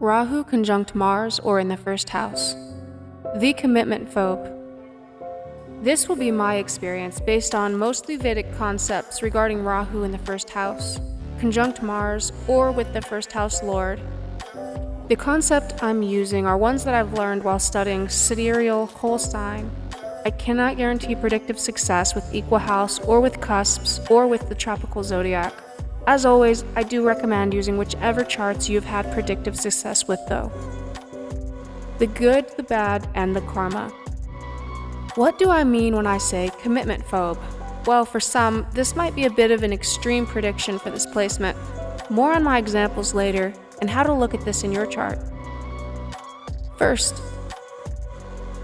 Rahu conjunct Mars or in the first house. The commitment phobe. This will be my experience based on mostly Vedic concepts regarding Rahu in the first house, conjunct Mars, or with the first house lord. The concept I'm using are ones that I've learned while studying sidereal whole sign. I cannot guarantee predictive success with equal house or with cusps or with the tropical zodiac. As always, I do recommend using whichever charts you've had predictive success with though. The good, the bad, and the karma. What do I mean when I say commitment phobe? Well, for some, this might be a bit of an extreme prediction for this placement. More on my examples later, and how to look at this in your chart. First,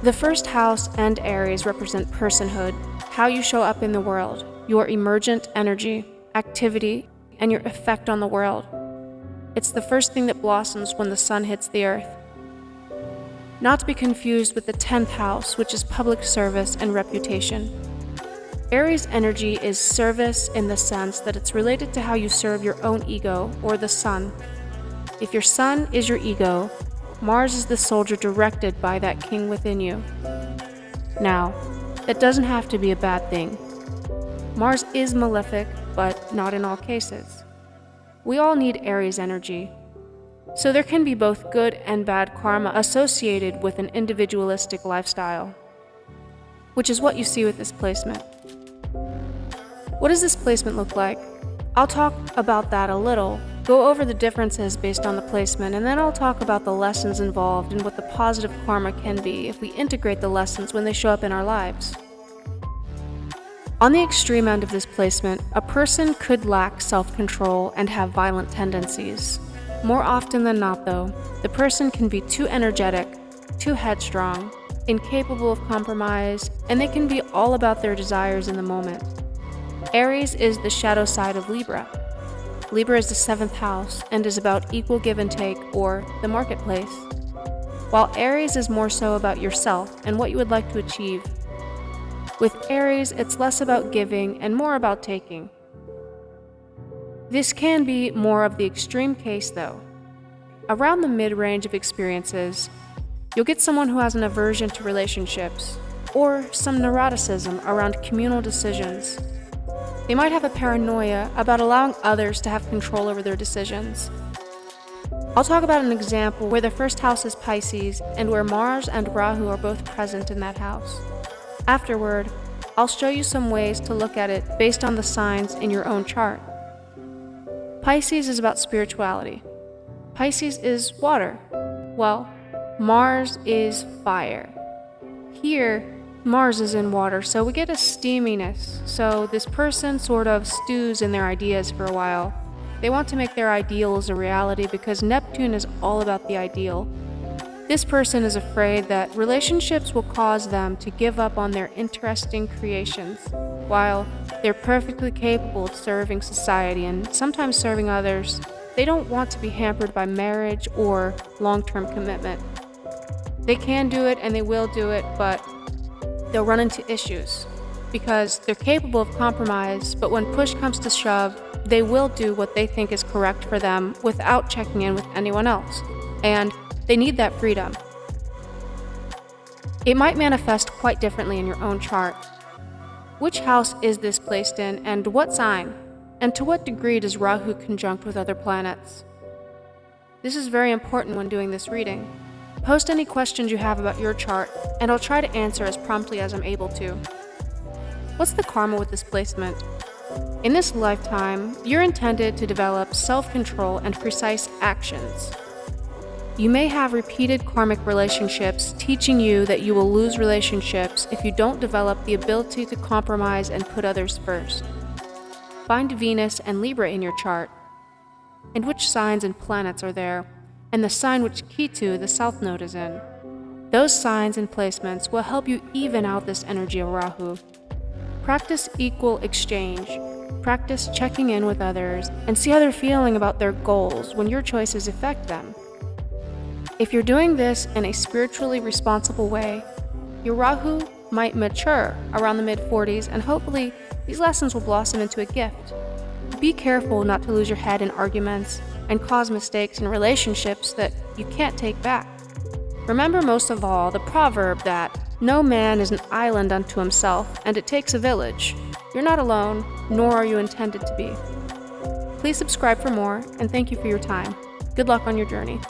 the first house and Aries represent personhood, how you show up in the world, your emergent energy, activity, and your effect on the world. It's the first thing that blossoms when the sun hits the earth. Not to be confused with the 10th house, which is public service and reputation. Aries energy is service in the sense that it's related to how you serve your own ego or the sun. If your sun is your ego, Mars is the soldier directed by that king within you. Now, that doesn't have to be a bad thing. Mars is malefic, but not in all cases. We all need Aries energy. So there can be both good and bad karma associated with an individualistic lifestyle, which is what you see with this placement. What does this placement look like? I'll talk about that a little, go over the differences based on the placement, and then I'll talk about the lessons involved and what the positive karma can be if we integrate the lessons when they show up in our lives. On the extreme end of this placement, a person could lack self-control and have violent tendencies. More often than not, though, the person can be too energetic, too headstrong, incapable of compromise, and they can be all about their desires in the moment. Aries is the shadow side of Libra. Libra is the 7th house and is about equal give and take, or the marketplace, while Aries is more so about yourself and what you would like to achieve. With Aries, it's less about giving and more about taking. This can be more of the extreme case though. Around the mid-range of experiences, you'll get someone who has an aversion to relationships, or some neuroticism around communal decisions. They might have a paranoia about allowing others to have control over their decisions. I'll talk about an example where the first house is Pisces and where Mars and Rahu are both present in that house. Afterward, I'll show you some ways to look at it based on the signs in your own chart. Pisces is about spirituality. Pisces is water. Well, Mars is fire. Here, Mars is in water, so we get a steaminess. So this person sort of stews in their ideas for a while. They want to make their ideals a reality because Neptune is all about the ideal. This person is afraid that relationships will cause them to give up on their interesting creations, while they're perfectly capable of serving society and sometimes serving others. They don't want to be hampered by marriage or long-term commitment. They can do it and they will do it, but they'll run into issues because they're capable of compromise, but when push comes to shove, they will do what they think is correct for them without checking in with anyone else. And they need that freedom. It might manifest quite differently in your own chart. Which house is this placed in, and what sign? And to what degree does Rahu conjunct with other planets? This is very important when doing this reading. Post any questions you have about your chart, and I'll try to answer as promptly as I'm able to. What's the karma with this placement? In this lifetime, you're intended to develop self-control and precise actions. You may have repeated karmic relationships teaching you that you will lose relationships if you don't develop the ability to compromise and put others first. Find Venus and Libra in your chart, and which signs and planets are there, and the sign which Ketu, the south node, is in. Those signs and placements will help you even out this energy of Rahu. Practice equal exchange. Practice checking in with others and see how they're feeling about their goals when your choices affect them. If you're doing this in a spiritually responsible way, your Rahu might mature around the mid-40s, and hopefully these lessons will blossom into a gift. Be careful not to lose your head in arguments and cause mistakes in relationships that you can't take back. Remember most of all the proverb that no man is an island unto himself, and it takes a village. You're not alone, nor are you intended to be. Please subscribe for more, and thank you for your time. Good luck on your journey.